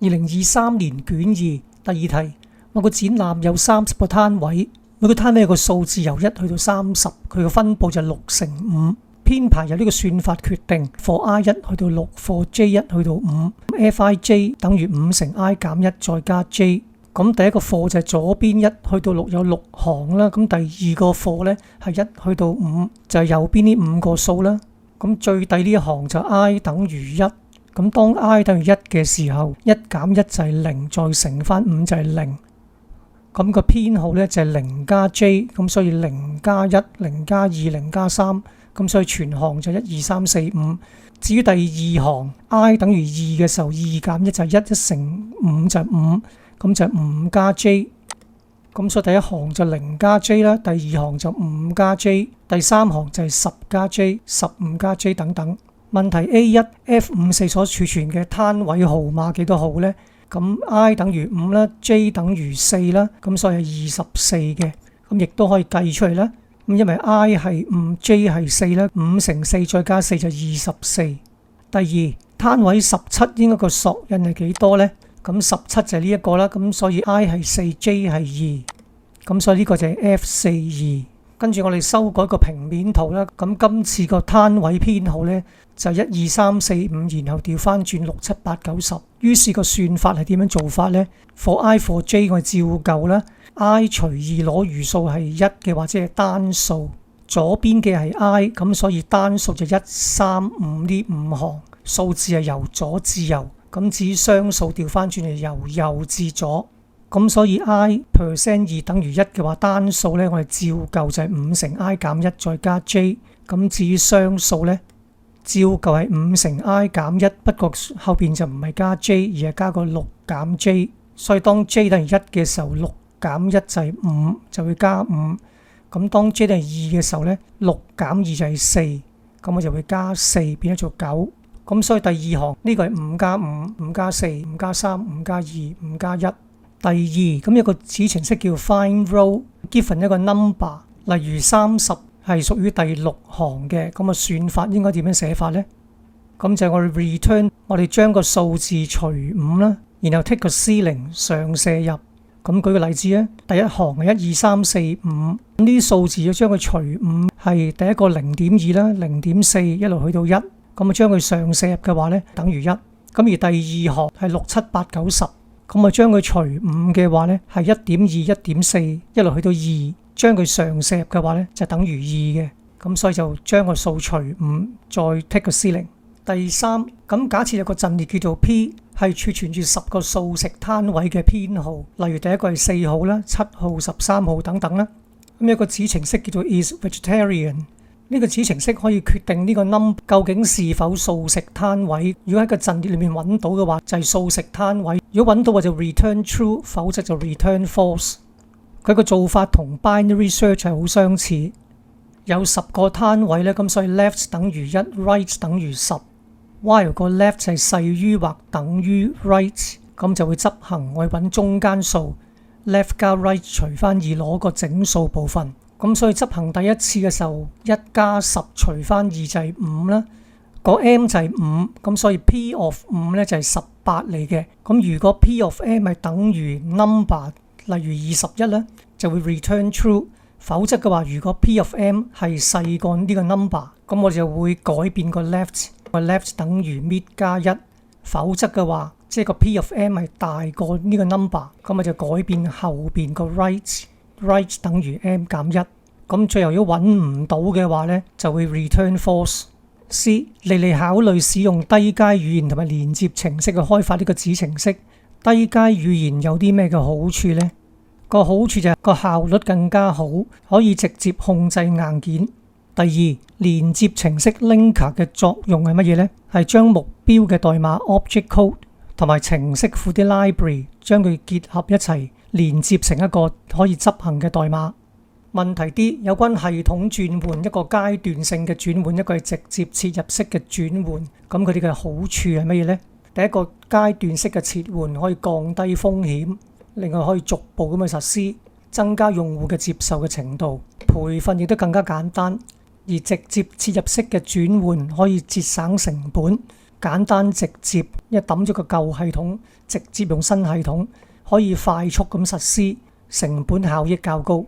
2023年卷2第二題，某個展覽有30個攤位，每個攤位有個數字由1去到30，佢個分佈就6×5，編排由呢個算法決定 for I1 去到6 for J1 去到5 Fij 等於5×I 減1再加 J。 咁第一個課就係左邊1去到6有6行啦，咁第二個課呢係1去到5就係右邊呢5個數啦。咁最底呢一行就 I 等於1，咁當 I 等於1嘅時候，1減1就係0，再乘翻5就係0。咁個編號呢就係0加 J， 咁所以0加1、0加2、0加3，咁所以全行就1、2、3、4、5。至於第二行 I 等於2嘅時候，2減1就係1，1乘5就係5，咁就係5加 J。咁所以第一行就0加 J 啦，第二行就5加 J， 第三行就係10加 J、15加 J 等等。問題 A1 F54 所儲存嘅攤位號碼幾多號呢？咁 I 等於5啦 ，J 等於4啦，咁所以係24嘅。咁亦都可以計出嚟啦。咁因為 I 係5 ，J 係4啦，5×4再加4就24。第二，攤位17應該個索引係幾多呢？咁17就係呢一個啦，咁所以 I 係4 ，J 係2，咁所以呢個就係 F42。跟住我哋修改個平面圖啦，咁今次個攤位編號呢，就1、2、3、4、5，然後調翻轉6、7、8、9、10。於是個算法係點樣做法呢？ For I for J 我哋照舊啦 ，I 除2攞餘數係1嘅或者係單數，左邊嘅係 I， 咁所以單數就1、3、5呢5行，數字係由左至右。咁至於雙數調翻轉係由右至左，咁所以 I%2 等於1嘅話，單數呢我哋照舊就係5×I 減1再加 J。咁至於雙數呢，照舊係5×I 減1，不過後邊就唔係加 J， 而係加個6減 J。所以當 J 等於1嘅時候，6減1就係5，就會加5。咁當 J 等於2嘅時候呢，6減2就係4，咁我就會加4，變咗做9。咁所以第二行呢個係5加5、5加4、5加3、5加2、5加1。第二，咁有個子程式叫 find row，given 一個 number， 例如30係屬於第6行嘅，咁啊算法應該點樣寫法呢？咁就係我哋 return， 我哋將個數字除5啦，然後 take 個 ceiling 上射入。咁舉個例子啊，第一行係1、2、3、4、5，呢啲數字要將佢除5，係第一個0.2啦、0.4一路去到1。咁啊，將佢上射入嘅話呢，等於1。咁而第二行係6、7、8、9、10，咁啊將佢除5嘅話呢，係1.2、1.4一路去到2，將佢上射入嘅話呢，就等於2嘅。咁所以就將個數除5，再 take 個 ceiling。第三，咁假設有個陣列叫做 P， 係儲存住10個素食攤位嘅編號，例如第一個係4號啦、7號、13號等等啦。咁有個子程式叫做 is vegetarian。呢個子程式可以決定呢個 number 究竟是否素食攤位。如果喺個陣列裏面揾到嘅話，就係素食攤位；如果揾到嘅就 return true， 否則就 return false。佢個做法同 binary search 係好相似。有10個攤位呢，咁所以 left 等於1 ，right 等於10。while 個 left 係細於或等於 right， 咁就會執行我揾中間數 left 加 right 除翻2攞個整數部分。咁所以執行第一次嘅時候，1加10除翻2就係5啦，個 m 就係5，咁所以 p of 5咧就係18嚟嘅。咁如果 p of m 係等於 number， 例如21咧，就會 return true。否則嘅話，如果 p of m 係細過呢個 number， 咁我就會改變個 left， 個 left 等於 mid 加1。否則嘅話，即係個 p of m 係大過呢個 number， 咁我就改變後邊個 right。right 等於 m 減1，咁最後如果揾唔到嘅話呢，就會 return false。 C 嚟考慮使用低階語言同埋連接程式去開發呢個子程式。低階語言有啲咩嘅好處呢？個好處就係個效率更加好，可以直接控制硬件。第二，連接程式 linker 嘅作用係乜嘢呢？係將目標嘅代碼 object code 同埋程式庫啲 library 將佢結合一齊，連接成一個可以執行嘅代碼。問題 D 有關系統轉換，一個階段性嘅轉換，一個係直接切入式嘅轉換。咁佢哋嘅好處係乜嘢呢？第一個階段式嘅切換可以降低風險，另外可以逐步咁去實施，增加用戶嘅接受嘅程度，培訓亦都更加簡單。而直接切入式嘅轉換可以節省成本，簡單直接，一抌咗個舊系統，直接用新系統，可以快速咁實施，成本效益較高。